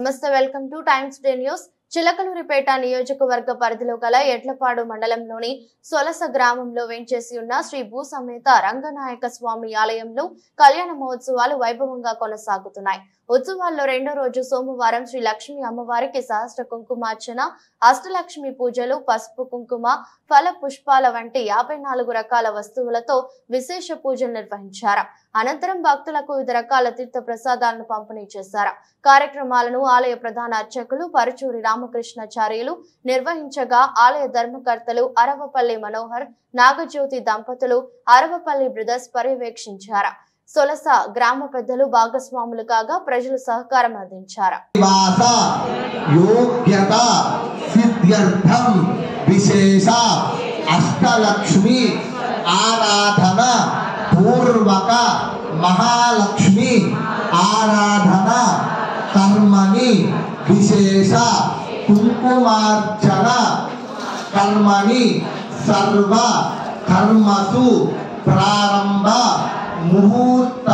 నమస్తే, welcome two times day news. Chilakaluripet నియోజకవర్గ పరిధిలో గల ఎడ్లపాడు మండలంలోని సొలస గ్రామంలో వేంచేసి ఉన్న శ్రీ భూ సమేత రంగనాయక స్వామి ఆలయంలో కళ్యాణ మహోత్సవాలు వైభవంగా కొనసాగుతున్నాయి. ఉత్సవాల్లో రెండో రోజు సోమవారం శ్రీ లక్ష్మీ అమ్మవారికి సహస్ర కుంకుమార్చన, అష్టలక్ష్మి పూజలు, పసుపు కుంకుమ, ఫల పుష్పాల వంటి 54 రకాల వస్తువులతో విశేష పూజలు నిర్వహించారు. అనంతరం భక్తులకు వివిధ రకాల తీర్థ ప్రసాదాలను పంపిణీ చేశారు. కార్యక్రమాలను ఆలయ ప్రధాన అర్చకులు పరుచూరి రామకృష్ణాచార్యులు నిర్వహించగా ఆలయ ధర్మకర్తలు అరవపల్లి మనోహర్, నాగజ్యోతి దంపతులు, అరవపల్లి బ్రదర్స్ పర్యవేక్షించారు. సొలస గ్రామ పెద్దలు భాగస్వాములు కాగా ప్రజలు సహకారం అందించారు. విశేష అష్టలక్ష్మి ఆరాధన పూర్వక మహాలక్ష్మి ఆరాధన కర్మని విశేష కుంకుమార్చన కర్మని సర్వ కర్మసు ప్రారంభ ముహూర్త